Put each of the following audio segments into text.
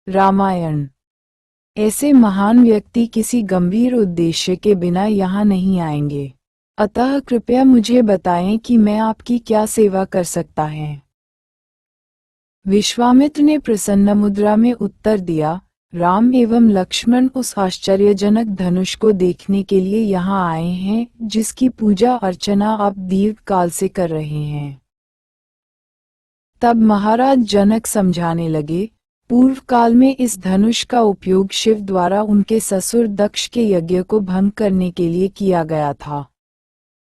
रामायण। ऐसे महान व्यक्ति किसी गंभीर उद्देश्य के बिना यहाँ नहीं आएंगे। अतः कृपया मुझे बताएं कि मैं आपकी क्या सेवा कर सकता है। विश्वामित्र ने प्रसन्न मुद्रा में उत्तर दिया, राम एवं लक्ष्मण उस आश्चर्यजनक धनुष को देखने के लिए यहाँ आए हैं जिसकी पूजा अर्चना आप दीर्घ काल से कर रहे हैं। तब महाराज जनक समझाने लगे, पूर्व काल में इस धनुष का उपयोग शिव द्वारा उनके ससुर दक्ष के यज्ञ को भंग करने के लिए किया गया था।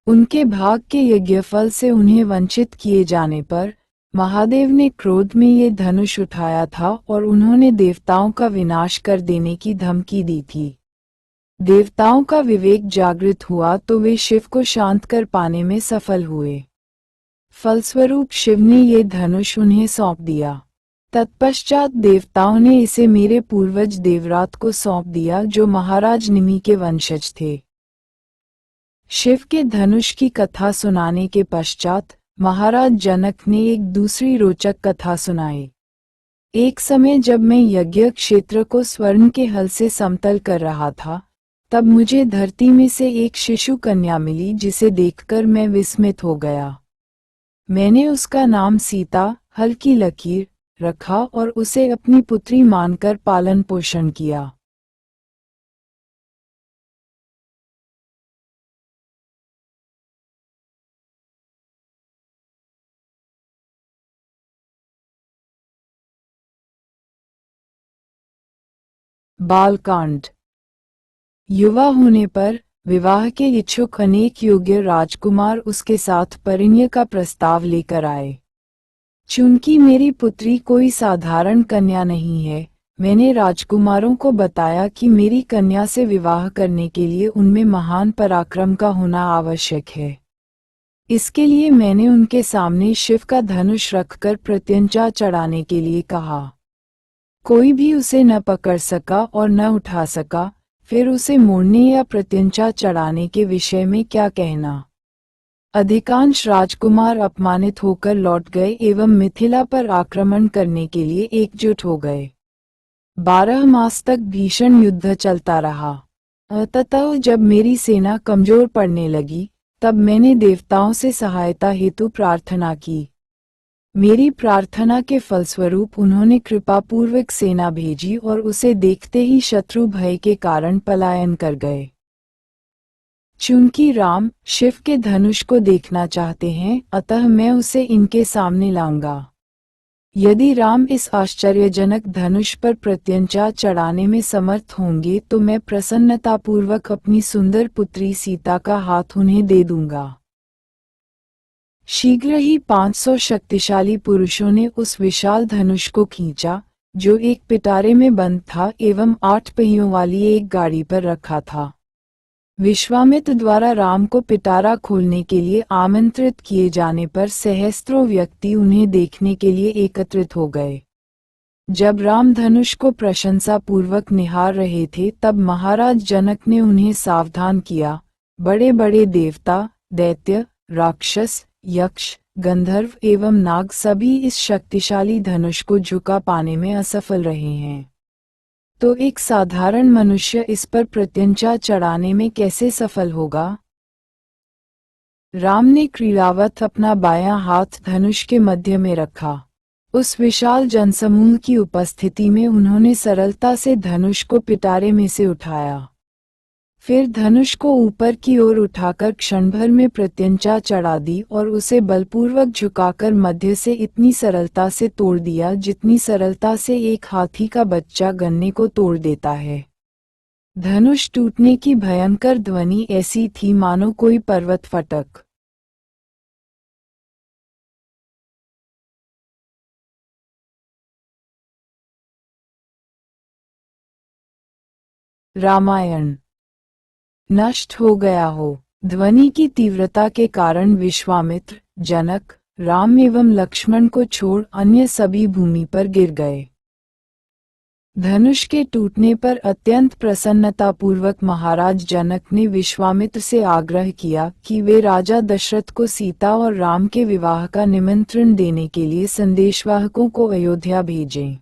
उनके भाग के यज्ञफल से उन्हें वंचित किए जाने पर महादेव ने क्रोध में ये धनुष उठाया था और उन्होंने देवताओं का विनाश कर देने की धमकी दी थी। देवताओं का विवेक जागृत हुआ तो वे शिव को शांत कर पाने में सफल हुए। फलस्वरूप शिव ने ये धनुष उन्हें सौंप दिया। तत्पश्चात देवताओं ने इसे मेरे पूर्वज देवरात को सौंप दिया जो महाराज निमि के वंशज थे। शिव के धनुष की कथा सुनाने के पश्चात महाराज जनक ने एक दूसरी रोचक कथा सुनाई। एक समय जब मैं यज्ञ क्षेत्र को स्वर्ण के हल से समतल कर रहा था, तब मुझे धरती में से एक शिशु कन्या मिली जिसे देखकर मैं विस्मित हो गया। मैंने उसका नाम सीता, हल की लकीर, रखा और उसे अपनी पुत्री मानकर पालन पोषण किया। बालकांड। युवा होने पर विवाह के इच्छुक अनेक योग्य राजकुमार उसके साथ परिणय का प्रस्ताव लेकर आए। चूंकि मेरी पुत्री कोई साधारण कन्या नहीं है, मैंने राजकुमारों को बताया कि मेरी कन्या से विवाह करने के लिए उनमें महान पराक्रम का होना आवश्यक है। इसके लिए मैंने उनके सामने शिव का धनुष रखकर प्रत्यंचा चढ़ाने के लिए कहा। कोई भी उसे न पकड़ सका और न उठा सका, फिर उसे मोड़ने या प्रत्यंचा चढ़ाने के विषय में क्या कहना। अधिकांश राजकुमार अपमानित होकर लौट गए एवं मिथिला पर आक्रमण करने के लिए एकजुट हो गए। 12 मास तक भीषण युद्ध चलता रहा। अंततः जब मेरी सेना कमजोर पड़ने लगी, तब मैंने देवताओं से सहायता हेतु प्रार्थना की। मेरी प्रार्थना के फलस्वरूप उन्होंने कृपापूर्वक सेना भेजी और उसे देखते ही शत्रु भय के कारण पलायन कर गए। चूंकि राम शिव के धनुष को देखना चाहते हैं, अतः मैं उसे इनके सामने लाऊंगा। यदि राम इस आश्चर्यजनक धनुष पर प्रत्यंचा चढ़ाने में समर्थ होंगे तो मैं प्रसन्नतापूर्वक अपनी सुंदर पुत्री सीता का हाथ उन्हें दे दूंगा। शीघ्र ही 500 शक्तिशाली पुरुषों ने उस विशाल धनुष को खींचा, जो एक पिटारे में बंद था एवं 8 पहियों वाली एक गाड़ी पर रखा था। विश्वामित्र द्वारा राम को पिटारा खोलने के लिए आमंत्रित किए जाने पर सहस्त्रों व्यक्ति उन्हें देखने के लिए एकत्रित हो गए। जब राम धनुष को प्रशंसापूर्वक निहार रहे थे, तब महाराज जनक ने उन्हें सावधान किया, बड़े बड़े देवता, दैत्य, राक्षस, यक्ष, गंधर्व एवं नाग सभी इस शक्तिशाली धनुष को झुका पाने में असफल रहे हैं, तो एक साधारण मनुष्य इस पर प्रत्यंचा चढ़ाने में कैसे सफल होगा। राम ने क्रीड़ावत अपना बायां हाथ धनुष के मध्य में रखा। उस विशाल जनसमूह की उपस्थिति में उन्होंने सरलता से धनुष को पिटारे में से उठाया। फिर धनुष को ऊपर की ओर उठाकर क्षणभर में प्रत्यंचा चढ़ा दी और उसे बलपूर्वक झुकाकर मध्य से इतनी सरलता से तोड़ दिया जितनी सरलता से एक हाथी का बच्चा गन्ने को तोड़ देता है। धनुष टूटने की भयंकर ध्वनि ऐसी थी मानो कोई पर्वत फटक। रामायण। नष्ट हो गया हो। ध्वनि की तीव्रता के कारण विश्वामित्र, जनक, राम एवं लक्ष्मण को छोड़ अन्य सभी भूमि पर गिर गए। धनुष के टूटने पर अत्यंत प्रसन्नतापूर्वक महाराज जनक ने विश्वामित्र से आग्रह किया कि वे राजा दशरथ को सीता और राम के विवाह का निमंत्रण देने के लिए संदेशवाहकों को अयोध्या भेजें।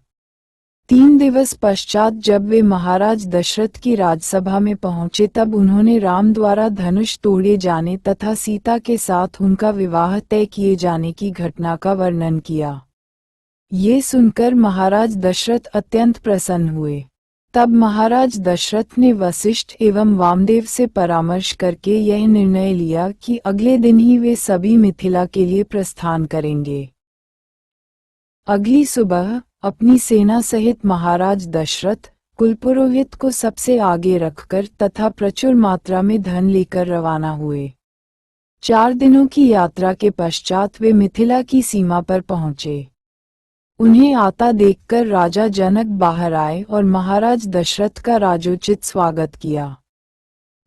3 दिवस पश्चात जब वे महाराज दशरथ की राजसभा में पहुंचे तब उन्होंने राम द्वारा धनुष तोड़े जाने तथा सीता के साथ उनका विवाह तय किए जाने की घटना का वर्णन किया। ये सुनकर महाराज दशरथ अत्यंत प्रसन्न हुए। तब महाराज दशरथ ने वशिष्ठ एवं वामदेव से परामर्श करके यह निर्णय लिया कि अगले दिन ही वे सभी मिथिला के लिए प्रस्थान करेंगे। अगली सुबह अपनी सेना सहित महाराज दशरथ कुलपुरोहित को सबसे आगे रखकर तथा प्रचुर मात्रा में धन लेकर रवाना हुए। 4 दिनों की यात्रा के पश्चात वे मिथिला की सीमा पर पहुंचे। उन्हें आता देखकर राजा जनक बाहर आए और महाराज दशरथ का राजोचित स्वागत किया।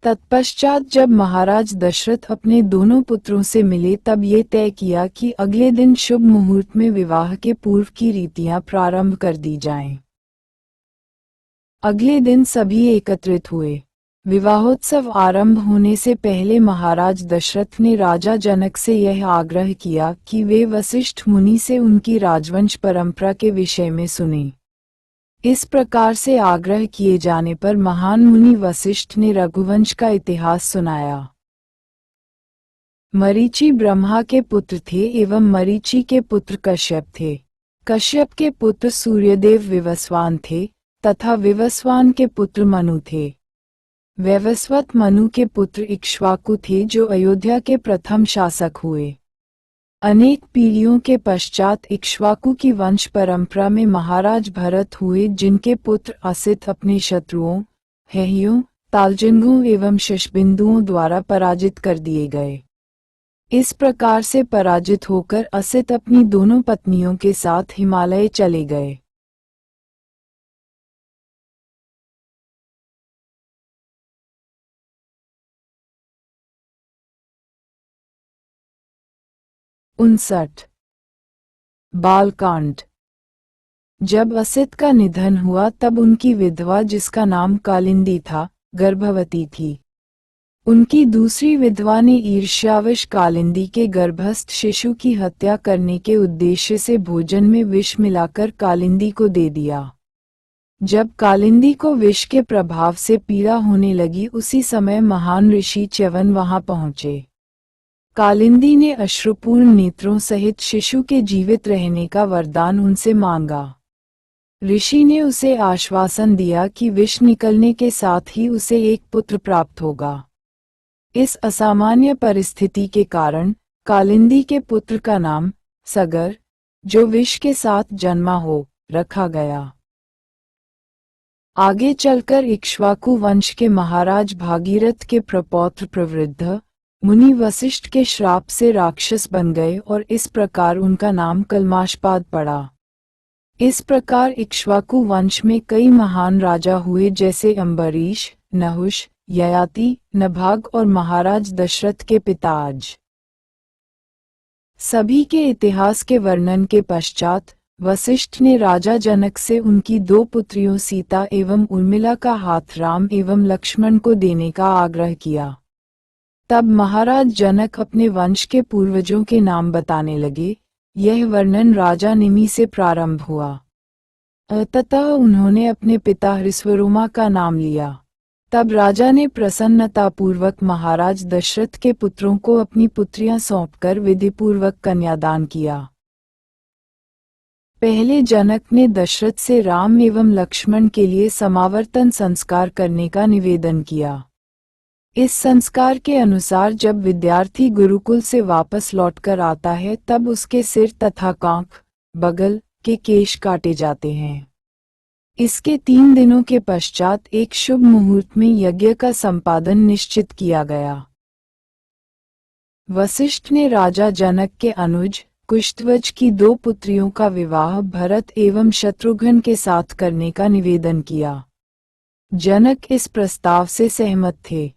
तत्पश्चात जब महाराज दशरथ अपने दोनों पुत्रों से मिले तब ये तय किया कि अगले दिन शुभ मुहूर्त में विवाह के पूर्व की रीतियां प्रारंभ कर दी जाएं। अगले दिन सभी एकत्रित हुए। विवाहोत्सव आरंभ होने से पहले महाराज दशरथ ने राजा जनक से यह आग्रह किया कि वे वशिष्ठ मुनि से उनकी राजवंश परंपरा के विषय में सुनें। इस प्रकार से आग्रह किए जाने पर महान मुनि वशिष्ठ ने रघुवंश का इतिहास सुनाया। मरीचि ब्रह्मा के पुत्र थे एवं मरीचि के पुत्र कश्यप थे। कश्यप के पुत्र सूर्यदेव विवस्वान थे तथा विवस्वान के पुत्र मनु थे। वैवस्वत मनु के पुत्र इक्ष्वाकु थे जो अयोध्या के प्रथम शासक हुए। अनेक पीढ़ियों के पश्चात इक्ष्वाकु की वंश परंपरा में महाराज भरत हुए जिनके पुत्र असित अपने शत्रुओं हेहियों तालजंगों एवं शशबिंदुओं द्वारा पराजित कर दिए गए। इस प्रकार से पराजित होकर असित अपनी दोनों पत्नियों के साथ हिमालय चले गए। उनसठ बालकांड। जब असित का निधन हुआ तब उनकी विधवा जिसका नाम कालिंदी था गर्भवती थी। उनकी दूसरी विधवा ने ईर्ष्यावश कालिंदी के गर्भस्थ शिशु की हत्या करने के उद्देश्य से भोजन में विष मिलाकर कालिंदी को दे दिया। जब कालिंदी को विष के प्रभाव से पीड़ा होने लगी उसी समय महान ऋषि च्यवन वहां पहुंचे। कालिंदी ने अश्रुपूर्ण नेत्रों सहित शिशु के जीवित रहने का वरदान उनसे मांगा। ऋषि ने उसे आश्वासन दिया कि विष निकलने के साथ ही उसे एक पुत्र प्राप्त होगा। इस असामान्य परिस्थिति के कारण कालिंदी के पुत्र का नाम सगर, जो विष के साथ जन्मा हो, रखा गया। आगे चलकर इक्ष्वाकु वंश के महाराज भागीरथ के प्रपौत्र प्रवृद्ध मुनि वशिष्ठ के श्राप से राक्षस बन गए और इस प्रकार उनका नाम कल्माशपाद पड़ा। इस प्रकार इक्ष्वाकु वंश में कई महान राजा हुए जैसे अम्बरीश, नहुष, ययाति, नभाग और महाराज दशरथ के पिता आज। सभी के इतिहास के वर्णन के पश्चात वशिष्ठ ने राजा जनक से उनकी 2 पुत्रियों सीता एवं उर्मिला का हाथ राम एवं लक्ष्मण को देने का आग्रह किया। तब महाराज जनक अपने वंश के पूर्वजों के नाम बताने लगे। यह वर्णन राजा निमि से प्रारंभ हुआ। ततः उन्होंने अपने पिता हृष्वरोमा का नाम लिया। तब राजा ने प्रसन्नतापूर्वक महाराज दशरथ के पुत्रों को अपनी पुत्रियां सौंपकर विधिपूर्वक कन्यादान किया। पहले जनक ने दशरथ से राम एवं लक्ष्मण के लिए समावर्तन संस्कार करने का निवेदन किया। इस संस्कार के अनुसार जब विद्यार्थी गुरुकुल से वापस लौटकर आता है तब उसके सिर तथा कांख, बगल के केश काटे जाते हैं। इसके 3 दिनों के पश्चात एक शुभ मुहूर्त में यज्ञ का संपादन निश्चित किया गया। वशिष्ठ ने राजा जनक के अनुज कुशध्वज की 2 पुत्रियों का विवाह भरत एवं शत्रुघ्न के साथ करने का निवेदन किया। जनक इस प्रस्ताव से सहमत थे।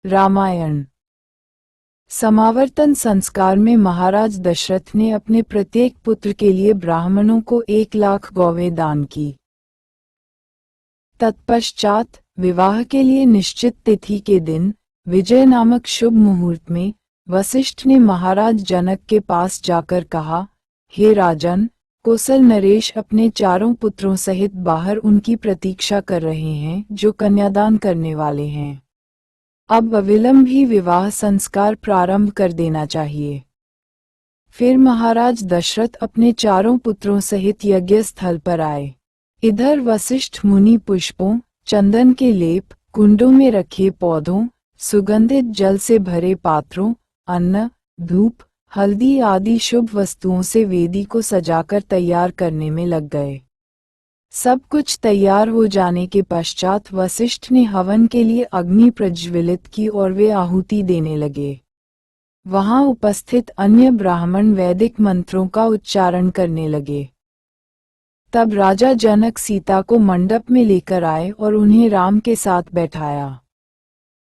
रामायण। समावर्तन संस्कार में महाराज दशरथ ने अपने प्रत्येक पुत्र के लिए ब्राह्मणों को 1 लाख गौवें दान की। तत्पश्चात विवाह के लिए निश्चित तिथि के दिन विजय नामक शुभ मुहूर्त में वशिष्ठ ने महाराज जनक के पास जाकर कहा, हे राजन, कौशल नरेश अपने चारों पुत्रों सहित बाहर उनकी प्रतीक्षा कर रहे हैं जो कन्यादान करने वाले हैं। अब अविलंब ही विवाह संस्कार प्रारंभ कर देना चाहिए। फिर महाराज दशरथ अपने चारों पुत्रों सहित यज्ञ स्थल पर आए। इधर वशिष्ठ मुनि पुष्पों, चंदन के लेप, कुंडों में रखे पौधों, सुगंधित जल से भरे पात्रों, अन्न, धूप, हल्दी आदि शुभ वस्तुओं से वेदी को सजाकर तैयार करने में लग गए। सब कुछ तैयार हो जाने के पश्चात वशिष्ठ ने हवन के लिए अग्नि प्रज्वलित की और वे आहुति देने लगे। वहां उपस्थित अन्य ब्राह्मण वैदिक मंत्रों का उच्चारण करने लगे। तब राजा जनक सीता को मंडप में लेकर आए और उन्हें राम के साथ बैठाया।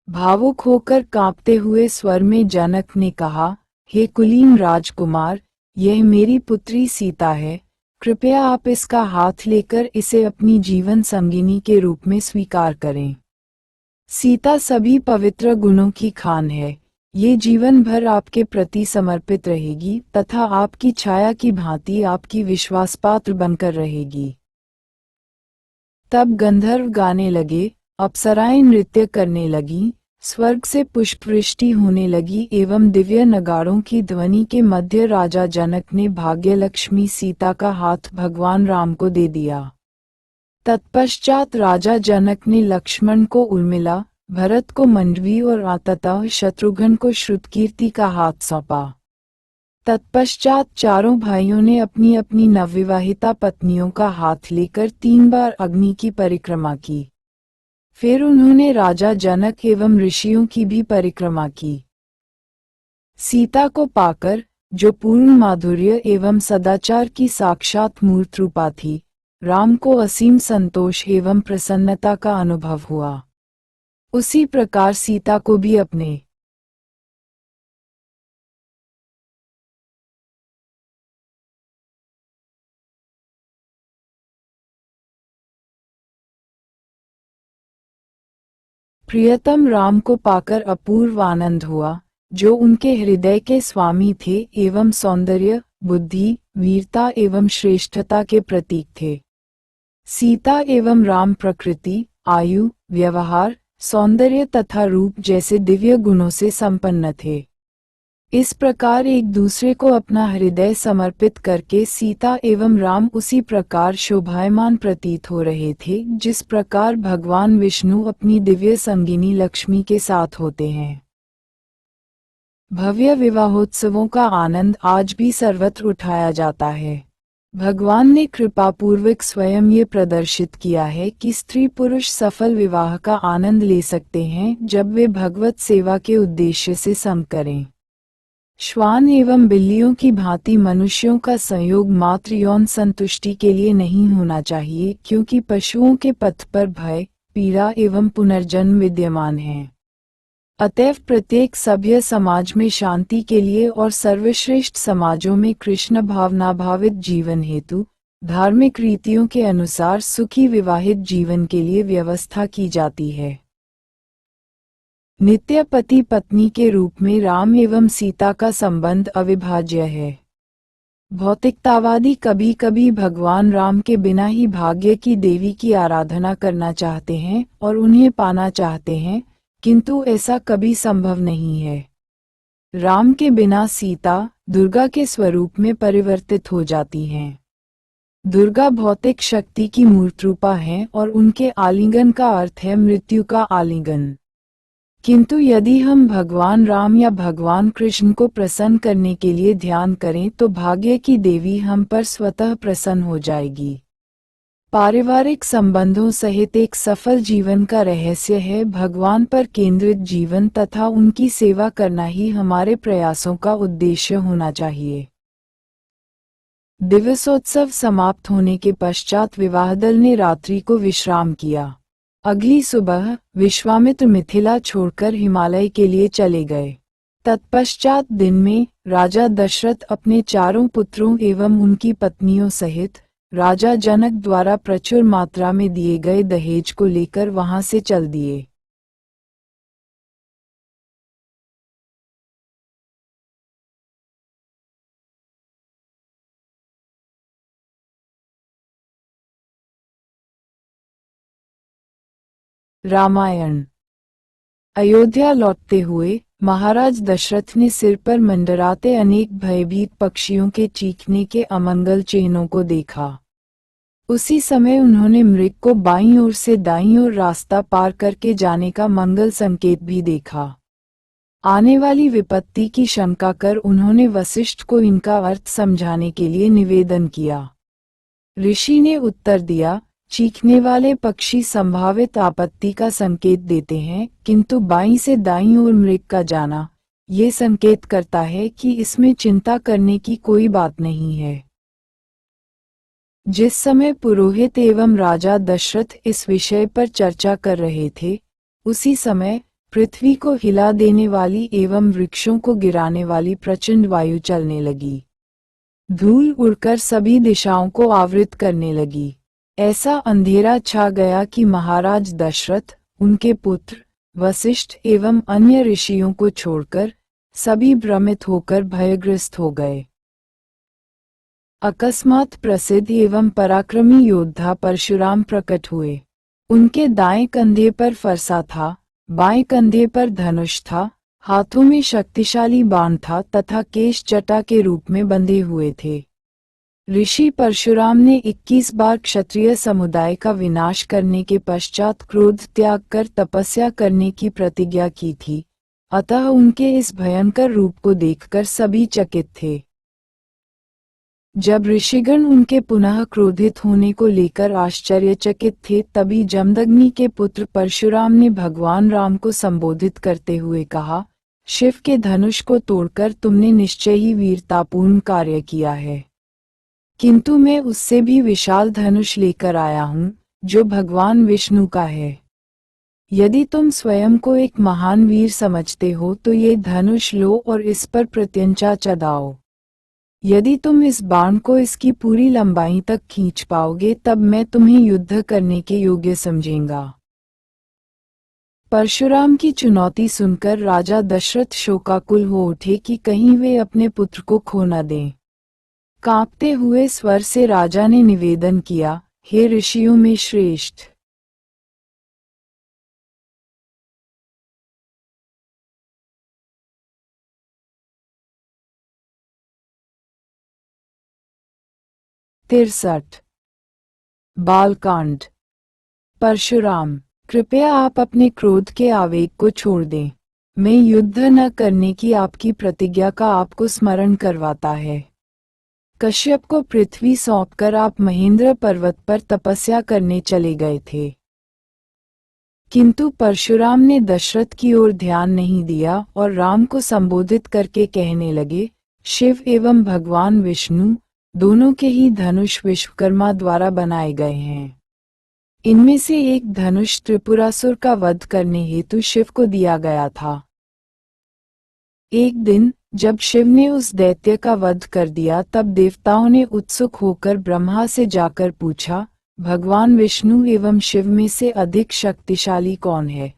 भावुक होकर कांपते हुए स्वर में जनक ने कहा, हे कुलीन राजकुमार, यह मेरी पुत्री सीता है, कृपया आप इसका हाथ लेकर इसे अपनी जीवन संगिनी के रूप में स्वीकार करें। सीता सभी पवित्र गुणों की खान है, ये जीवन भर आपके प्रति समर्पित रहेगी तथा आपकी छाया की भांति आपकी विश्वासपात्र बनकर रहेगी। तब गंधर्व गाने लगे, अप्सराएं नृत्य करने लगीं, स्वर्ग से पुष्पवृष्टि होने लगी एवं दिव्य नगाड़ों की ध्वनि के मध्य राजा जनक ने भाग्यलक्ष्मी सीता का हाथ भगवान राम को दे दिया। तत्पश्चात राजा जनक ने लक्ष्मण को उर्मिला, भरत को मंडवी और अंततः शत्रुघ्न को श्रुतकीर्ति का हाथ सौंपा। तत्पश्चात चारों भाइयों ने अपनी अपनी नवविवाहिता पत्नियों का हाथ लेकर 3 बार अग्नि की परिक्रमा की। फिर उन्होंने राजा जनक एवं ऋषियों की भी परिक्रमा की। सीता को पाकर, जो पूर्ण माधुर्य एवं सदाचार की साक्षात मूर्त रूपा थी, राम को असीम संतोष एवं प्रसन्नता का अनुभव हुआ। उसी प्रकार सीता को भी अपने प्रियतम राम को पाकर अपूर्व आनंद हुआ, जो उनके हृदय के स्वामी थे एवं सौंदर्य, बुद्धि, वीरता एवं श्रेष्ठता के प्रतीक थे। सीता एवं राम प्रकृति, आयु, व्यवहार, सौंदर्य तथा रूप जैसे दिव्य गुणों से संपन्न थे। इस प्रकार एक दूसरे को अपना हृदय समर्पित करके सीता एवं राम उसी प्रकार शोभायमान प्रतीत हो रहे थे जिस प्रकार भगवान विष्णु अपनी दिव्य संगिनी लक्ष्मी के साथ होते हैं। भव्य विवाहोत्सवों का आनंद आज भी सर्वत्र उठाया जाता है। भगवान ने कृपापूर्वक स्वयं ये प्रदर्शित किया है कि स्त्री पुरुष सफल विवाह का आनंद ले सकते हैं जब वे भगवत सेवा के उद्देश्य से सम करें। श्वान एवं बिल्लियों की भांति मनुष्यों का संयोग मात्र यौन संतुष्टि के लिए नहीं होना चाहिए, क्योंकि पशुओं के पथ पर भय, पीड़ा एवं पुनर्जन्म विद्यमान है। अतएव प्रत्येक सभ्य समाज में शांति के लिए और सर्वश्रेष्ठ समाजों में कृष्ण भावनाभावित जीवन हेतु धार्मिक रीतियों के अनुसार सुखी विवाहित जीवन के लिए व्यवस्था की जाती है। नित्य पति पत्नी के रूप में राम एवं सीता का संबंध अविभाज्य है। भौतिकतावादी कभी कभी भगवान राम के बिना ही भाग्य की देवी की आराधना करना चाहते हैं और उन्हें पाना चाहते हैं, किंतु ऐसा कभी संभव नहीं है। राम के बिना सीता दुर्गा के स्वरूप में परिवर्तित हो जाती हैं। दुर्गा भौतिक शक्ति की मूर्त रूपा हैं और उनके आलिंगन का अर्थ है मृत्यु का आलिंगन। किंतु यदि हम भगवान राम या भगवान कृष्ण को प्रसन्न करने के लिए ध्यान करें तो भाग्य की देवी हम पर स्वतः प्रसन्न हो जाएगी। पारिवारिक संबंधों सहित एक सफल जीवन का रहस्य है भगवान पर केंद्रित जीवन तथा उनकी सेवा करना ही हमारे प्रयासों का उद्देश्य होना चाहिए। दिवसोत्सव समाप्त होने के पश्चात विवाह दल ने रात्रि को विश्राम किया। अगली सुबह विश्वामित्र मिथिला छोड़कर हिमालय के लिए चले गए। तत्पश्चात दिन में राजा दशरथ अपने चारों पुत्रों एवं उनकी पत्नियों सहित राजा जनक द्वारा प्रचुर मात्रा में दिए गए दहेज को लेकर वहां से चल दिए। रामायण। अयोध्या लौटते हुए महाराज दशरथ ने सिर पर मंडराते अनेक भयभीत पक्षियों के चीखने के अमंगल चिन्हों को देखा। उसी समय उन्होंने मृग को बाईं ओर से दाईं ओर रास्ता पार करके जाने का मंगल संकेत भी देखा। आने वाली विपत्ति की शंका कर उन्होंने वशिष्ठ को इनका अर्थ समझाने के लिए निवेदन किया। ऋषि ने उत्तर दिया, चीखने वाले पक्षी संभावित आपत्ति का संकेत देते हैं, किंतु बाईं से दाईं ओर मृग का जाना ये संकेत करता है कि इसमें चिंता करने की कोई बात नहीं है। जिस समय पुरोहित एवं राजा दशरथ इस विषय पर चर्चा कर रहे थे, उसी समय पृथ्वी को हिला देने वाली एवं वृक्षों को गिराने वाली प्रचंड वायु चलने लगी। धूल उड़कर सभी दिशाओं को आवृत करने लगी। ऐसा अंधेरा छा गया कि महाराज दशरथ, उनके पुत्र वशिष्ठ एवं अन्य ऋषियों को छोड़कर सभी भ्रमित होकर भयग्रस्त हो गए। अकस्मात प्रसिद्ध एवं पराक्रमी योद्धा परशुराम प्रकट हुए। उनके दाएं कंधे पर फरसा था, बाएं कंधे पर धनुष था, हाथों में शक्तिशाली बाण था तथा केश जटा के रूप में बंधे हुए थे। ऋषि परशुराम ने 21 बार क्षत्रिय समुदाय का विनाश करने के पश्चात क्रोध त्याग कर तपस्या करने की प्रतिज्ञा की थी, अतः उनके इस भयंकर रूप को देखकर सभी चकित थे। जब ऋषिगण उनके पुनः क्रोधित होने को लेकर आश्चर्यचकित थे, तभी जमदग्नि के पुत्र परशुराम ने भगवान राम को संबोधित करते हुए कहा, शिव के धनुष को तोड़कर तुमने निश्चय ही वीरतापूर्ण कार्य किया है, किंतु मैं उससे भी विशाल धनुष लेकर आया हूँ, जो भगवान विष्णु का है। यदि तुम स्वयं को एक महान वीर समझते हो तो ये धनुष लो और इस पर प्रत्यंचा चढ़ाओ। यदि तुम इस बाण को इसकी पूरी लंबाई तक खींच पाओगे तब मैं तुम्हें युद्ध करने के योग्य समझूंगा। परशुराम की चुनौती सुनकर राजा दशरथ शोकाकुल हो उठे कि कहीं वे अपने पुत्र को खो न दें। कांपते हुए स्वर से राजा ने निवेदन किया, हे ऋषियों में श्रेष्ठ, तिरसठ। बालकांड। परशुराम, कृपया आप अपने क्रोध के आवेग को छोड़ दें। मैं युद्ध न करने की आपकी प्रतिज्ञा का आपको स्मरण करवाता है। कश्यप को पृथ्वी सौंपकर आप महेंद्र पर्वत पर तपस्या करने चले गए थे, किंतु परशुराम ने दशरथ की ओर ध्यान नहीं दिया और राम को संबोधित करके कहने लगे, शिव एवं भगवान विष्णु दोनों के ही धनुष विश्वकर्मा द्वारा बनाए गए हैं। इनमें से एक धनुष त्रिपुरासुर का वध करने हेतु शिव को दिया गया था। एक दिन जब शिव ने उस दैत्य का वध कर दिया तब देवताओं ने उत्सुक होकर ब्रह्मा से जाकर पूछा, भगवान विष्णु एवं शिव में से अधिक शक्तिशाली कौन है?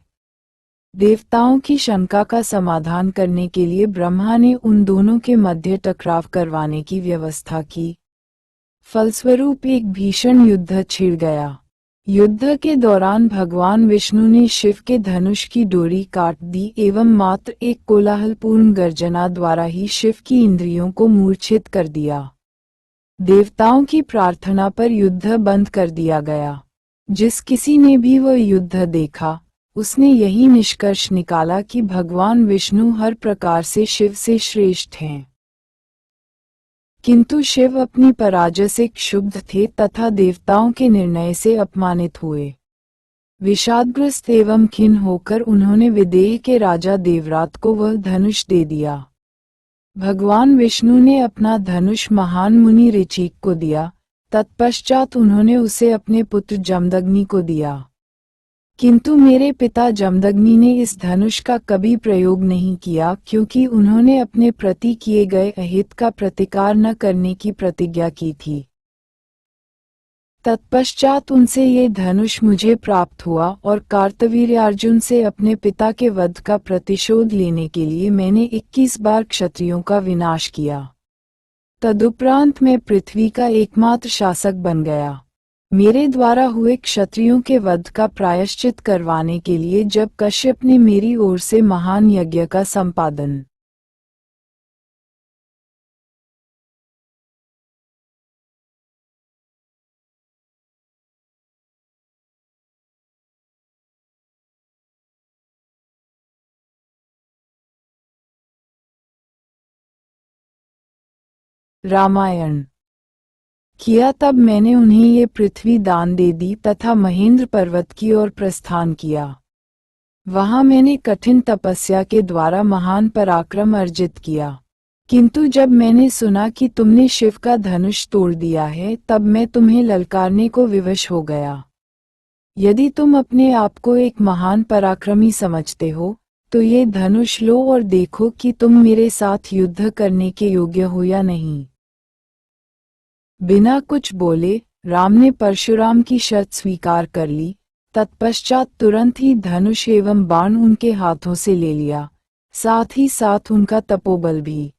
देवताओं की शंका का समाधान करने के लिए ब्रह्मा ने उन दोनों के मध्य टकराव करवाने की व्यवस्था की। फलस्वरूप एक भीषण युद्ध छिड़ गया। युद्ध के दौरान भगवान विष्णु ने शिव के धनुष की डोरी काट दी एवं मात्र एक कोलाहलपूर्ण गर्जना द्वारा ही शिव की इंद्रियों को मूर्छित कर दिया। देवताओं की प्रार्थना पर युद्ध बंद कर दिया गया। जिस किसी ने भी वह युद्ध देखा, उसने यही निष्कर्ष निकाला कि भगवान विष्णु हर प्रकार से शिव से श्रेष्ठ हैं। किंतु शिव अपनी पराजय से क्षुब्ध थे तथा देवताओं के निर्णय से अपमानित हुए। विषादग्रस्त एवं खिन्न होकर उन्होंने विदेह के राजा देवरात को वह धनुष दे दिया। भगवान विष्णु ने अपना धनुष महान मुनि ऋचिक को दिया, तत्पश्चात उन्होंने उसे अपने पुत्र जमदग्नि को दिया। किंतु मेरे पिता जमदग्नि ने इस धनुष का कभी प्रयोग नहीं किया, क्योंकि उन्होंने अपने प्रति किए गए अहित का प्रतिकार न करने की प्रतिज्ञा की थी। तत्पश्चात उनसे ये धनुष मुझे प्राप्त हुआ और कार्तवीर्यार्जुन से अपने पिता के वध का प्रतिशोध लेने के लिए मैंने 21 बार क्षत्रियों का विनाश किया। तदुपरांत मैं पृथ्वी का एकमात्र शासक बन गया। मेरे द्वारा हुए क्षत्रियों के वध का प्रायश्चित करवाने के लिए जब कश्यप ने मेरी ओर से महान यज्ञ का संपादन रामायण किया, तब मैंने उन्हें ये पृथ्वी दान दे दी तथा महेंद्र पर्वत की ओर प्रस्थान किया। वहां मैंने कठिन तपस्या के द्वारा महान पराक्रम अर्जित किया। किंतु जब मैंने सुना कि तुमने शिव का धनुष तोड़ दिया है, तब मैं तुम्हें ललकारने को विवश हो गया। यदि तुम अपने आप को एक महान पराक्रमी समझते हो, तो ये धनुष लो और देखो कि तुम मेरे साथ युद्ध करने के योग्य हो या नहीं। बिना कुछ बोले राम ने परशुराम की शर्त स्वीकार कर ली। तत्पश्चात तुरंत ही धनुष एवं बाण उनके हाथों से ले लिया, साथ ही साथ उनका तपोबल भी।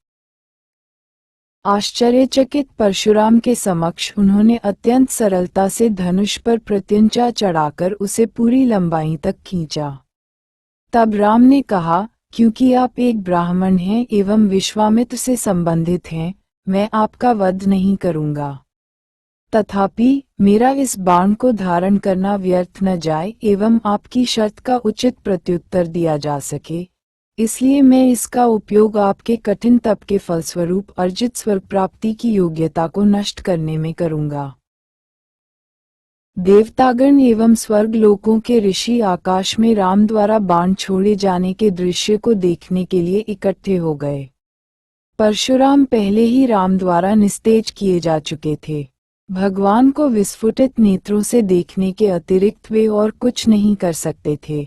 आश्चर्यचकित परशुराम के समक्ष उन्होंने अत्यंत सरलता से धनुष पर प्रत्यंचा चढ़ाकर उसे पूरी लंबाई तक खींचा। तब राम ने कहा, क्योंकि आप एक ब्राह्मण हैं एवं विश्वामित्र से संबंधित हैं, मैं आपका वध नहीं करूंगा। तथापि मेरा इस बाण को धारण करना व्यर्थ न जाए एवं आपकी शर्त का उचित प्रत्युत्तर दिया जा सके, इसलिए मैं इसका उपयोग आपके कठिन तप के फलस्वरूप अर्जित स्वर्ग प्राप्ति की योग्यता को नष्ट करने में करूंगा। देवतागण एवं स्वर्ग लोकों के ऋषि आकाश में राम द्वारा बाण छोड़े जाने के दृश्य को देखने के लिए इकट्ठे हो गए। परशुराम पहले ही राम द्वारा निस्तेज किए जा चुके थे। भगवान को विस्फुटित नेत्रों से देखने के अतिरिक्त वे और कुछ नहीं कर सकते थे।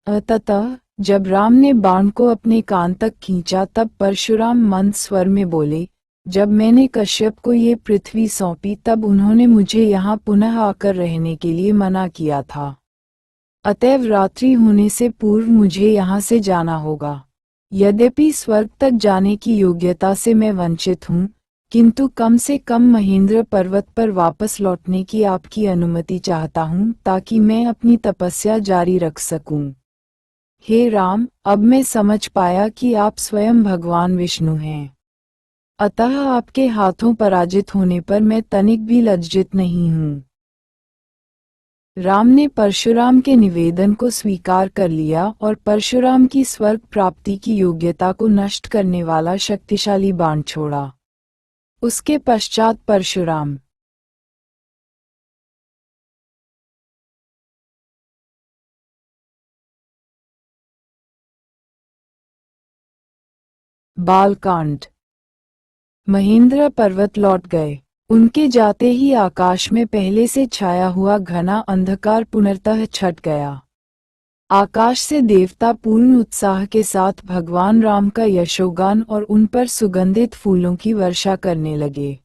अतः जब राम ने बाण को अपने कान तक खींचा, तब परशुराम मंद स्वर में बोले, जब मैंने कश्यप को ये पृथ्वी सौंपी तब उन्होंने मुझे यहाँ पुनः आकर रहने के लिए मना किया था। अतएव रात्रि होने से पूर्व मुझे यहाँ से जाना होगा। यद्यपि स्वर्ग तक जाने की योग्यता से मैं वंचित हूँ, किंतु कम से कम महेंद्र पर्वत पर वापस लौटने की आपकी अनुमति चाहता हूँ, ताकि मैं अपनी तपस्या जारी रख सकूं। हे राम, अब मैं समझ पाया कि आप स्वयं भगवान विष्णु हैं। अतः आपके हाथों पराजित होने पर मैं तनिक भी लज्जित नहीं हूँ। राम ने परशुराम के निवेदन को स्वीकार कर लिया और परशुराम की स्वर्ग प्राप्ति की योग्यता को नष्ट करने वाला शक्तिशाली बाण छोड़ा। उसके पश्चात परशुराम बालकांड महेंद्र पर्वत लौट गए। उनके जाते ही आकाश में पहले से छाया हुआ घना अंधकार पुनर्तः छट गया। आकाश से देवता पूर्ण उत्साह के साथ भगवान राम का यशोगान और उन पर सुगंधित फूलों की वर्षा करने लगे।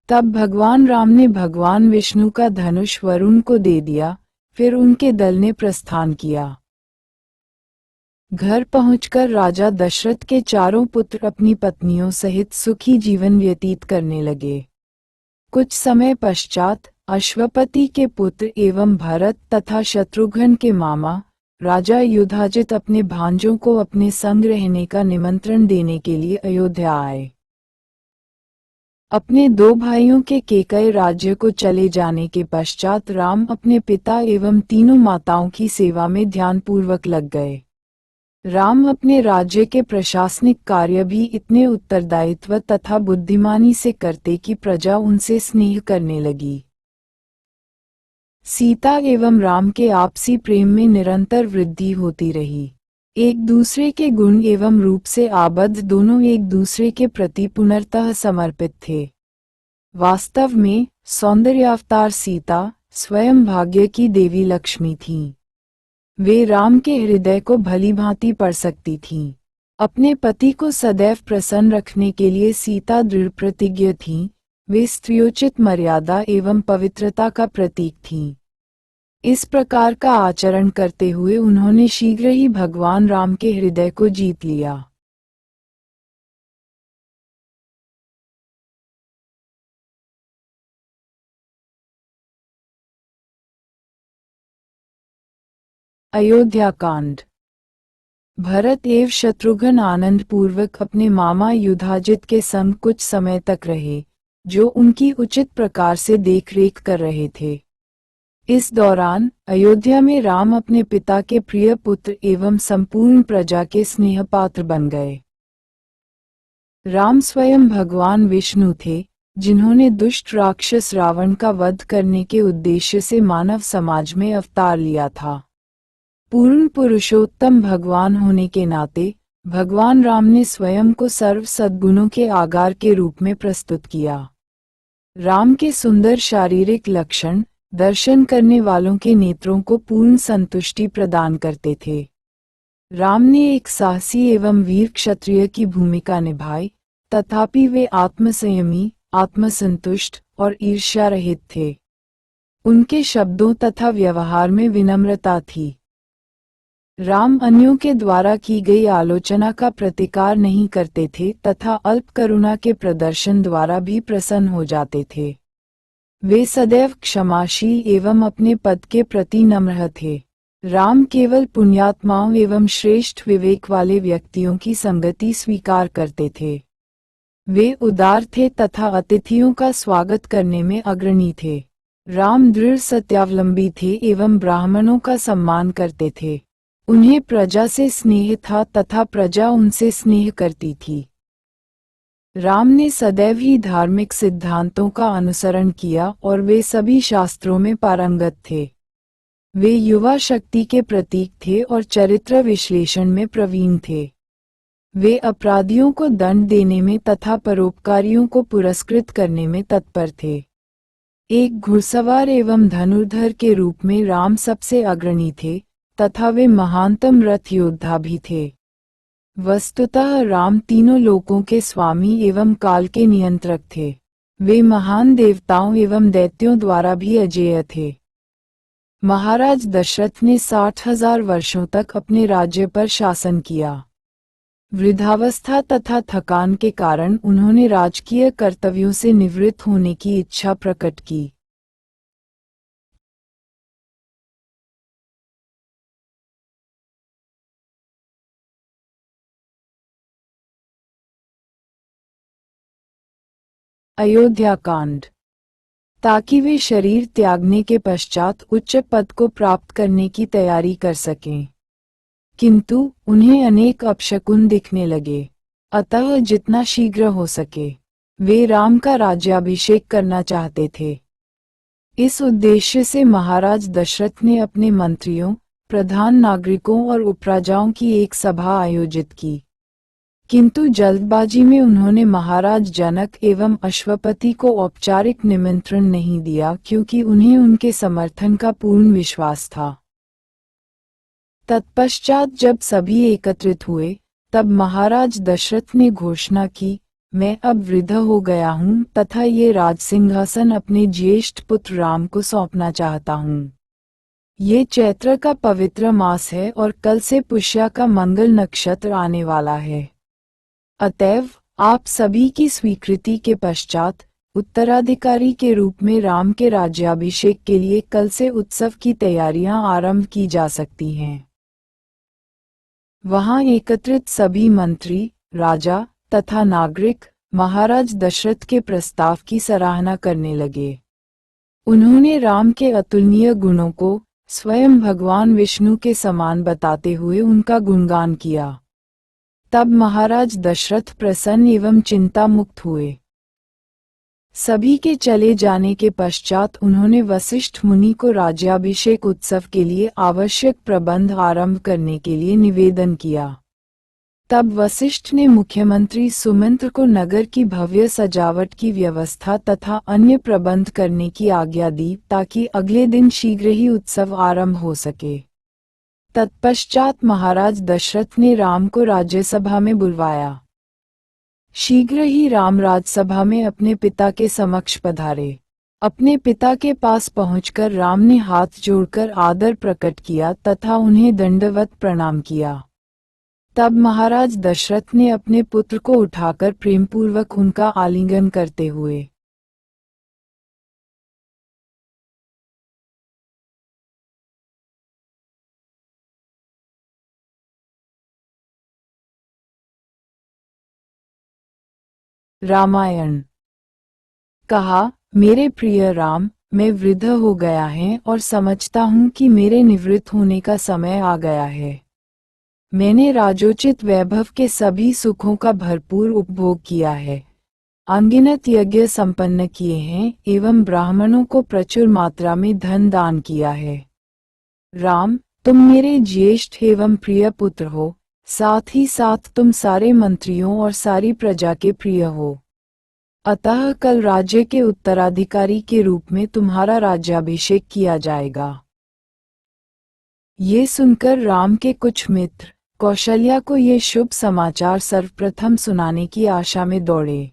तब भगवान राम ने भगवान विष्णु का धनुष वरुण को दे दिया। फिर उनके दल ने प्रस्थान किया। घर पहुंचकर राजा दशरथ के चारों पुत्र अपनी पत्नियों सहित सुखी जीवन व्यतीत करने लगे। कुछ समय पश्चात अश्वपति के पुत्र एवं भरत तथा शत्रुघ्न के मामा राजा युधाजित अपने भांजों को अपने संग रहने का निमंत्रण देने के लिए अयोध्या आए। अपने दो भाइयों के केकय राज्य को चले जाने के पश्चात राम अपने पिता एवं तीनों माताओं की सेवा में ध्यानपूर्वक लग गए। राम अपने राज्य के प्रशासनिक कार्य भी इतने उत्तरदायित्व तथा बुद्धिमानी से करते कि प्रजा उनसे स्नेह करने लगी। सीता एवं राम के आपसी प्रेम में निरंतर वृद्धि होती रही। एक दूसरे के गुण एवं रूप से आबद्ध दोनों एक दूसरे के प्रति पुनर्तः समर्पित थे। वास्तव में सौंदर्यावतार सीता स्वयं भाग्य की देवी लक्ष्मी थीं। वे राम के हृदय को भलीभांति पढ़ सकती थीं। अपने पति को सदैव प्रसन्न रखने के लिए सीता दृढ़ प्रतिज्ञ थीं, वे स्त्रियोचित मर्यादा एवं पवित्रता का प्रतीक थीं। इस प्रकार का आचरण करते हुए उन्होंने शीघ्र ही भगवान राम के हृदय को जीत लिया। अयोध्या कांड। भरत एवं शत्रुघ्न आनंद पूर्वक अपने मामा युधाजित के संग कुछ समय तक रहे, जो उनकी उचित प्रकार से देखरेख कर रहे थे। इस दौरान अयोध्या में राम अपने पिता के प्रिय पुत्र एवं संपूर्ण प्रजा के स्नेहपात्र बन गए। राम स्वयं भगवान विष्णु थे, जिन्होंने दुष्ट राक्षस रावण का वध करने के उद्देश्य से मानव समाज में अवतार लिया था। पूर्ण पुरुषोत्तम भगवान होने के नाते भगवान राम ने स्वयं को सर्व सद्गुणों के आगार के रूप में प्रस्तुत किया। राम के सुंदर शारीरिक लक्षण दर्शन करने वालों के नेत्रों को पूर्ण संतुष्टि प्रदान करते थे। राम ने एक साहसी एवं वीर क्षत्रिय की भूमिका निभाई, तथापि वे आत्मसंयमी, आत्मसंतुष्ट और ईर्ष्या रहित थे। उनके शब्दों तथा व्यवहार में विनम्रता थी। राम अन्यों के द्वारा की गई आलोचना का प्रतिकार नहीं करते थे तथा अल्प करुणा के प्रदर्शन द्वारा भी प्रसन्न हो जाते थे। वे सदैव क्षमाशील एवं अपने पद के प्रति नम्र थे। राम केवल पुण्यात्माओं एवं श्रेष्ठ विवेक वाले व्यक्तियों की संगति स्वीकार करते थे। वे उदार थे तथा अतिथियों का स्वागत करने में अग्रणी थे। राम दृढ़ सत्यावलंबी थे एवं ब्राह्मणों का सम्मान करते थे। उन्हें प्रजा से स्नेह था तथा प्रजा उनसे स्नेह करती थी। राम ने सदैव ही धार्मिक सिद्धांतों का अनुसरण किया और वे सभी शास्त्रों में पारंगत थे। वे युवा शक्ति के प्रतीक थे और चरित्र विश्लेषण में प्रवीण थे। वे अपराधियों को दंड देने में तथा परोपकारियों को पुरस्कृत करने में तत्पर थे। एक घुड़सवार एवं धनुर्धर के रूप में राम सबसे अग्रणी थे तथा वे महानतम रथ योद्धा भी थे। वस्तुतः राम तीनों लोकों के स्वामी एवं काल के नियंत्रक थे। वे महान देवताओं एवं दैत्यों द्वारा भी अजेय थे। महाराज दशरथ ने 60,000 वर्षों तक अपने राज्य पर शासन किया। वृद्धावस्था तथा थकान के कारण उन्होंने राजकीय कर्तव्यों से निवृत्त होने की इच्छा प्रकट की। अयोध्या कांड। ताकि वे शरीर त्यागने के पश्चात उच्च पद को प्राप्त करने की तैयारी कर सकें। किंतु उन्हें अनेक अपशकुन दिखने लगे, अतः जितना शीघ्र हो सके वे राम का राज्याभिषेक करना चाहते थे। इस उद्देश्य से महाराज दशरथ ने अपने मंत्रियों, प्रधान नागरिकों और उपराजाओं की एक सभा आयोजित की। किंतु जल्दबाजी में उन्होंने महाराज जनक एवं अश्वपति को औपचारिक निमंत्रण नहीं दिया, क्योंकि उन्हें उनके समर्थन का पूर्ण विश्वास था। तत्पश्चात जब सभी एकत्रित हुए, तब महाराज दशरथ ने घोषणा की, मैं अब वृद्ध हो गया हूँ तथा ये राजसिंहासन अपने ज्येष्ठ पुत्र राम को सौंपना चाहता हूँ। ये चैत्र का पवित्र मास है और कल से पुष्या का मंगल नक्षत्र आने वाला है। अतएव आप सभी की स्वीकृति के पश्चात उत्तराधिकारी के रूप में राम के राज्याभिषेक के लिए कल से उत्सव की तैयारियां आरंभ की जा सकती हैं। वहां एकत्रित सभी मंत्री, राजा तथा नागरिक महाराज दशरथ के प्रस्ताव की सराहना करने लगे। उन्होंने राम के अतुलनीय गुणों को स्वयं भगवान विष्णु के समान बताते हुए उनका गुणगान किया। तब महाराज दशरथ प्रसन्न एवं चिंता मुक्त हुए। सभी के चले जाने के पश्चात उन्होंने वशिष्ठ मुनि को राज्याभिषेक उत्सव के लिए आवश्यक प्रबंध आरंभ करने के लिए निवेदन किया। तब वशिष्ठ ने मुख्यमंत्री सुमंत्र को नगर की भव्य सजावट की व्यवस्था तथा अन्य प्रबंध करने की आज्ञा दी, ताकि अगले दिन शीघ्र ही उत्सव आरंभ हो सके। तत्पश्चात महाराज दशरथ ने राम को राज्यसभा में बुलवाया। शीघ्र ही राम राजसभा में अपने पिता के समक्ष पधारे। अपने पिता के पास पहुंचकर राम ने हाथ जोड़कर आदर प्रकट किया तथा उन्हें दंडवत प्रणाम किया। तब महाराज दशरथ ने अपने पुत्र को उठाकर प्रेमपूर्वक उनका आलिंगन करते हुए रामायण कहा, मेरे प्रिय राम, मैं वृद्ध हो गया है और समझता हूँ कि मेरे निवृत्त होने का समय आ गया है। मैंने राजोचित वैभव के सभी सुखों का भरपूर उपभोग किया है, अनगिनत यज्ञ संपन्न किए हैं एवं ब्राह्मणों को प्रचुर मात्रा में धन दान किया है। राम, तुम मेरे ज्येष्ठ एवं प्रिय पुत्र हो, साथ ही साथ तुम सारे मंत्रियों और सारी प्रजा के प्रिय हो। अतः कल राज्य के उत्तराधिकारी के रूप में तुम्हारा राज्याभिषेक किया जाएगा। ये सुनकर राम के कुछ मित्र कौशल्या को ये शुभ समाचार सर्वप्रथम सुनाने की आशा में दौड़े।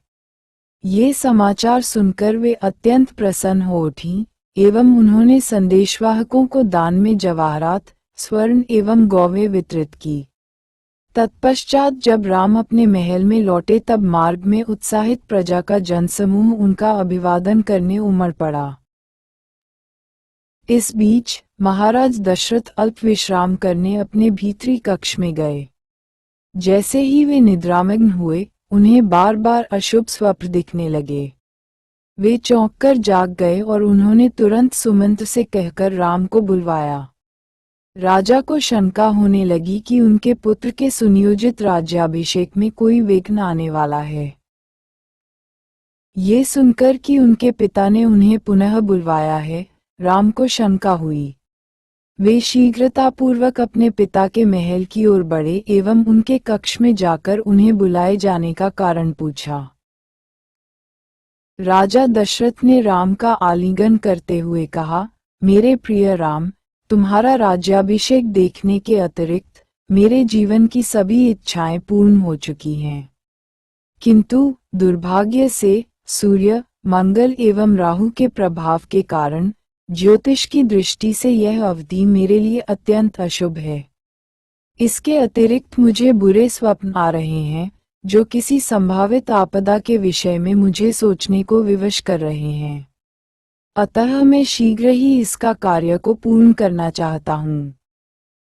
ये समाचार सुनकर वे अत्यंत प्रसन्न हो उठी एवं उन्होंने संदेशवाहकों को दान में जवाहरात, स्वर्ण एवं गौवें वितरित की। तत्पश्चात जब राम अपने महल में लौटे तब मार्ग में उत्साहित प्रजा का जनसमूह उनका अभिवादन करने उमड़ पड़ा। इस बीच महाराज दशरथ अल्प विश्राम करने अपने भीतरी कक्ष में गए। जैसे ही वे निद्रामग्न हुए, उन्हें बार बार अशुभ स्वप्न दिखने लगे। वे चौंककर जाग गए और उन्होंने तुरंत सुमंत से कहकर राम को बुलवाया। राजा को शंका होने लगी कि उनके पुत्र के सुनियोजित राज्याभिषेक में कोई विघ्न आने वाला है। ये सुनकर कि उनके पिता ने उन्हें पुनः बुलवाया है, राम को शंका हुई। वे शीघ्रतापूर्वक अपने पिता के महल की ओर बढ़े एवं उनके कक्ष में जाकर उन्हें बुलाए जाने का कारण पूछा। राजा दशरथ ने राम का आलिंगन करते हुए कहा, मेरे प्रिय राम, तुम्हारा राज्याभिषेक देखने के अतिरिक्त मेरे जीवन की सभी इच्छाएं पूर्ण हो चुकी हैं। किंतु दुर्भाग्य से सूर्य, मंगल एवं राहु के प्रभाव के कारण ज्योतिष की दृष्टि से यह अवधि मेरे लिए अत्यंत अशुभ है। इसके अतिरिक्त मुझे बुरे स्वप्न आ रहे हैं, जो किसी संभावित आपदा के विषय में मुझे सोचने को विवश कर रहे हैं। अतः मैं शीघ्र ही इसका कार्य को पूर्ण करना चाहता हूँ।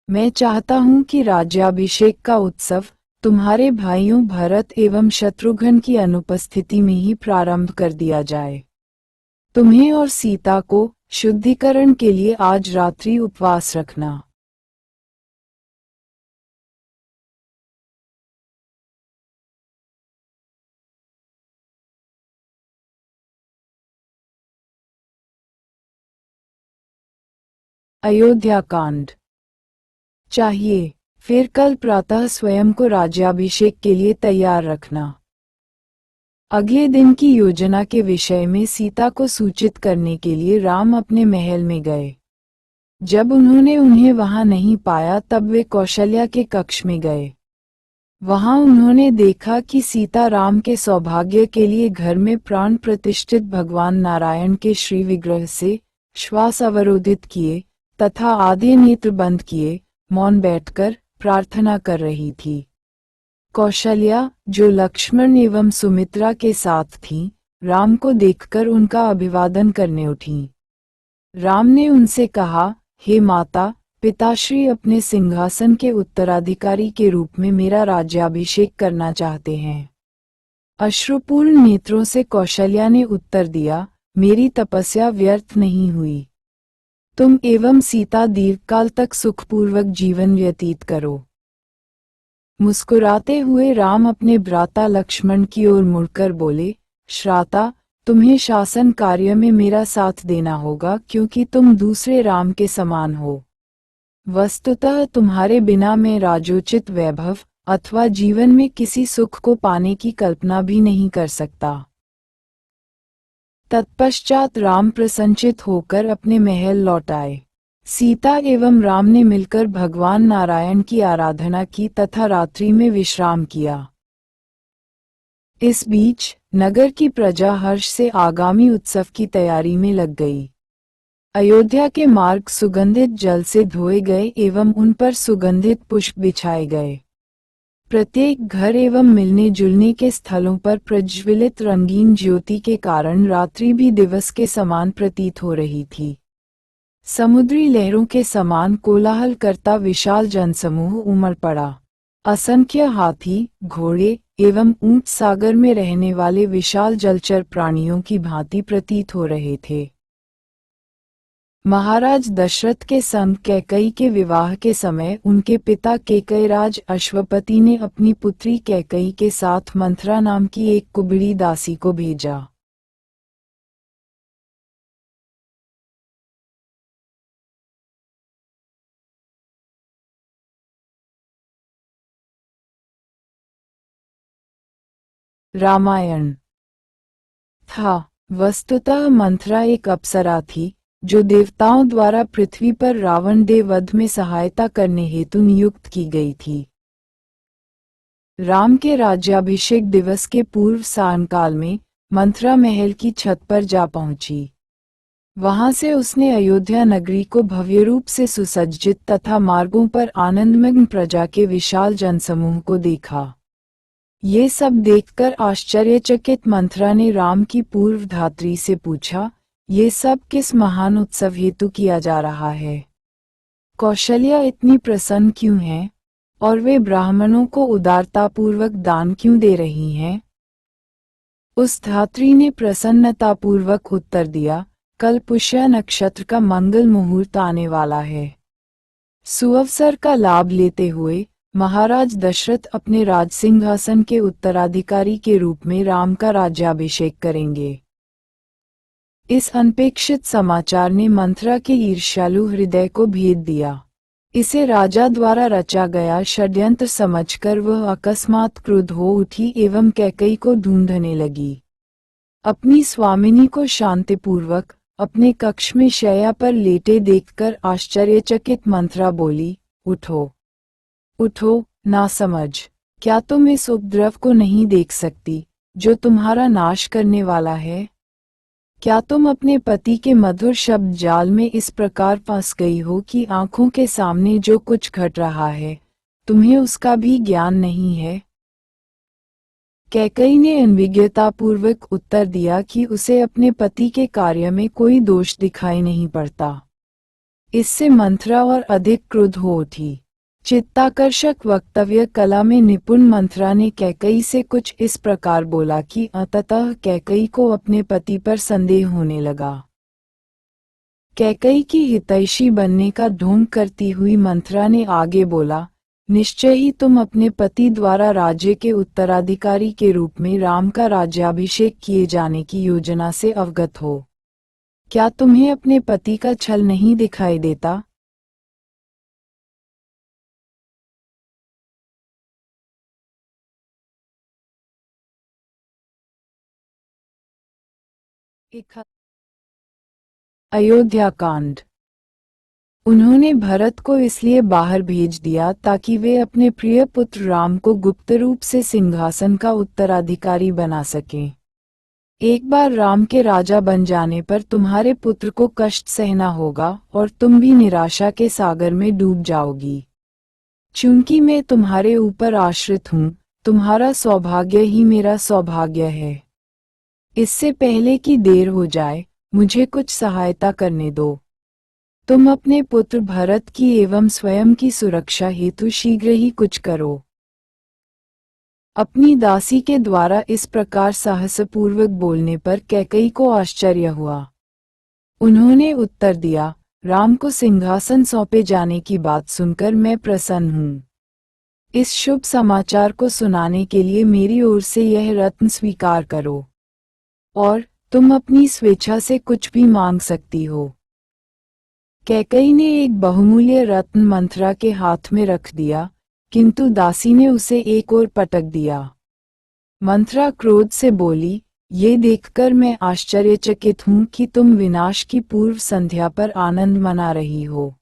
मैं चाहता हूँ कि राज्याभिषेक का उत्सव तुम्हारे भाइयों भरत एवं शत्रुघ्न की अनुपस्थिति में ही प्रारंभ कर दिया जाए। तुम्हें और सीता को शुद्धिकरण के लिए आज रात्रि उपवास रखना। अयोध्या कांड चाहिए, फिर कल प्रातः स्वयं को राज्याभिषेक के लिए तैयार रखना। अगले दिन की योजना के विषय में सीता को सूचित करने के लिए राम अपने महल में गए। जब उन्होंने उन्हें वहां नहीं पाया तब वे कौशल्या के कक्ष में गए। वहां उन्होंने देखा कि सीता राम के सौभाग्य के लिए घर में प्राण प्रतिष्ठित भगवान नारायण के श्री विग्रह से श्वास अवरोधित किए तथा आधे नेत्र बंद किए मौन बैठकर प्रार्थना कर रही थी। कौशल्या, जो लक्ष्मण एवं सुमित्रा के साथ थीं, राम को देखकर उनका अभिवादन करने उठीं। राम ने उनसे कहा, हे माता, पिताश्री अपने सिंहासन के उत्तराधिकारी के रूप में मेरा राज्याभिषेक करना चाहते हैं। अश्रुपूर्ण नेत्रों से कौशल्या ने उत्तर दिया, मेरी तपस्या व्यर्थ नहीं हुई। तुम एवं सीता दीर्घकाल तक सुखपूर्वक जीवन व्यतीत करो। मुस्कुराते हुए राम अपने भ्राता लक्ष्मण की ओर मुड़कर बोले, श्राता, तुम्हें शासन कार्य में मेरा साथ देना होगा क्योंकि तुम दूसरे राम के समान हो। वस्तुतः तुम्हारे बिना मैं राजोचित वैभव अथवा जीवन में किसी सुख को पाने की कल्पना भी नहीं कर सकता। तत्पश्चात राम प्रसन्नचित होकर अपने महल लौट आए। सीता एवं राम ने मिलकर भगवान नारायण की आराधना की तथा रात्रि में विश्राम किया। इस बीच नगर की प्रजा हर्ष से आगामी उत्सव की तैयारी में लग गई। अयोध्या के मार्ग सुगंधित जल से धोए गए एवं उन पर सुगंधित पुष्प बिछाए गए। प्रत्येक घर एवं मिलने जुलने के स्थलों पर प्रज्वलित रंगीन ज्योति के कारण रात्रि भी दिवस के समान प्रतीत हो रही थी। समुद्री लहरों के समान कोलाहल करता विशाल जनसमूह उमड़ पड़ा। असंख्य हाथी, घोड़े एवं ऊंट सागर में रहने वाले विशाल जलचर प्राणियों की भांति प्रतीत हो रहे थे। महाराज दशरथ के संग कैकई के विवाह के समय उनके पिता कैकयराज अश्वपति ने अपनी पुत्री कैकई के साथ मंथरा नाम की एक कुबड़ी दासी को भेजा। रामायण था। वस्तुतः मंथरा एक अप्सरा थी, जो देवताओं द्वारा पृथ्वी पर रावण देव वध में सहायता करने हेतु नियुक्त की गई थी। राम के राज्याभिषेक दिवस के पूर्व सायंकाल में मंथरा महल की छत पर जा पहुंची। वहां से उसने अयोध्या नगरी को भव्य रूप से सुसज्जित तथा मार्गों पर आनंदमग्न प्रजा के विशाल जनसमूह को देखा। ये सब देखकर आश्चर्यचकित मंथरा ने राम की पूर्व धात्री से पूछा, ये सब किस महान उत्सव हेतु किया जा रहा है? कौशल्या इतनी प्रसन्न क्यों है? और वे ब्राह्मणों को उदारतापूर्वक दान क्यों दे रही हैं? उस धात्री ने प्रसन्नतापूर्वक उत्तर दिया, कल पुष्य नक्षत्र का मंगल मुहूर्त आने वाला है। सुअवसर का लाभ लेते हुए महाराज दशरथ अपने राजसिंहासन के उत्तराधिकारी के रूप में राम का राज्याभिषेक करेंगे। इस अनपेक्षित समाचार ने मंथरा के ईर्ष्यालु हृदय को भेद दिया। इसे राजा द्वारा रचा गया षड्यंत्र समझकर वह अकस्मात क्रुद्ध हो उठी एवं कैकई को ढूंढने लगी। अपनी स्वामिनी को शांतिपूर्वक अपने कक्ष में शैया पर लेटे देखकर आश्चर्यचकित मंथरा बोली, उठो, उठो, नासमझ, क्या तुम इस उपद्रव को नहीं देख सकती, जो तुम्हारा नाश करने वाला है? क्या तुम अपने पति के मधुर शब्द जाल में इस प्रकार फंस गई हो कि आंखों के सामने जो कुछ घट रहा है, तुम्हें उसका भी ज्ञान नहीं है? कैकई ने अनभिज्ञतापूर्वक उत्तर दिया कि उसे अपने पति के कार्य में कोई दोष दिखाई नहीं पड़ता। इससे मंथरा और अधिक क्रुद्ध हो उठी। चित्ताकर्षक वक्तव्य कला में निपुण मंथरा ने कैकई से कुछ इस प्रकार बोला कि अंततः कैकई को अपने पति पर संदेह होने लगा। कैकई की हितैषी बनने का ढोंग करती हुई मंथरा ने आगे बोला, निश्चय ही तुम अपने पति द्वारा राज्य के उत्तराधिकारी के रूप में राम का राज्याभिषेक किए जाने की योजना से अवगत हो। क्या तुम्हें अपने पति का छल नहीं दिखाई देता? अयोध्या कांड। उन्होंने भरत को इसलिए बाहर भेज दिया ताकि वे अपने प्रिय पुत्र राम को गुप्त रूप से सिंहासन का उत्तराधिकारी बना सकें। एक बार राम के राजा बन जाने पर तुम्हारे पुत्र को कष्ट सहना होगा और तुम भी निराशा के सागर में डूब जाओगी। चूंकि मैं तुम्हारे ऊपर आश्रित हूँ, तुम्हारा सौभाग्य ही मेरा सौभाग्य है। इससे पहले कि देर हो जाए, मुझे कुछ सहायता करने दो। तुम अपने पुत्र भरत की एवं स्वयं की सुरक्षा हेतु शीघ्र ही कुछ करो। अपनी दासी के द्वारा इस प्रकार साहसपूर्वक बोलने पर कैकई को आश्चर्य हुआ। उन्होंने उत्तर दिया, राम को सिंहासन सौंपे जाने की बात सुनकर मैं प्रसन्न हूँ। इस शुभ समाचार को सुनाने के लिए मेरी ओर से यह रत्न स्वीकार करो, और तुम अपनी स्वेच्छा से कुछ भी मांग सकती हो। कैकई ने एक बहुमूल्य रत्न मंथरा के हाथ में रख दिया, किंतु दासी ने उसे एक ओर पटक दिया। मंथरा क्रोध से बोली, ये देखकर मैं आश्चर्यचकित हूँ कि तुम विनाश की पूर्व संध्या पर आनंद मना रही हो।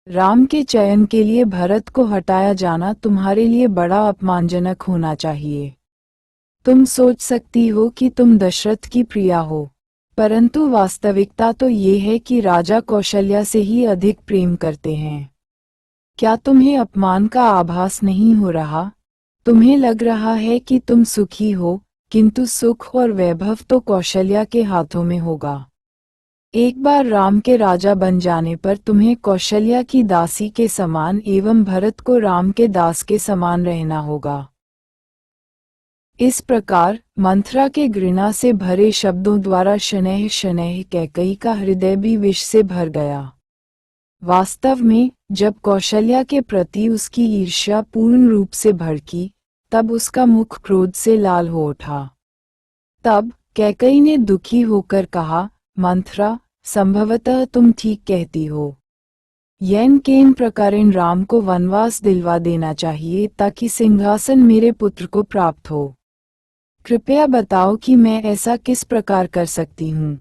राम के चयन के लिए भरत को हटाया जाना तुम्हारे लिए बड़ा अपमानजनक होना चाहिए। तुम सोच सकती हो कि तुम दशरथ की प्रिया हो, परंतु वास्तविकता तो ये है कि राजा कौशल्या से ही अधिक प्रेम करते हैं। क्या तुम्हें अपमान का आभास नहीं हो रहा? तुम्हें लग रहा है कि तुम सुखी हो, किंतु सुख और वैभव तो कौशल्या के हाथों में होगा। एक बार राम के राजा बन जाने पर तुम्हें कौशल्या की दासी के समान एवं भरत को राम के दास के समान रहना होगा। इस प्रकार मंथरा के घृणा से भरे शब्दों द्वारा शनैः शनैः कैकई का हृदय भी विष से भर गया। वास्तव में जब कौशल्या के प्रति उसकी ईर्ष्या पूर्ण रूप से भड़की, तब उसका मुख क्रोध से लाल हो उठा। तब कैकई ने दुखी होकर कहा, मंथरा, संभवतः तुम ठीक कहती हो। येन केन प्रकारेण राम को वनवास दिलवा देना चाहिए ताकि सिंहासन मेरे पुत्र को प्राप्त हो। कृपया बताओ कि मैं ऐसा किस प्रकार कर सकती हूँ।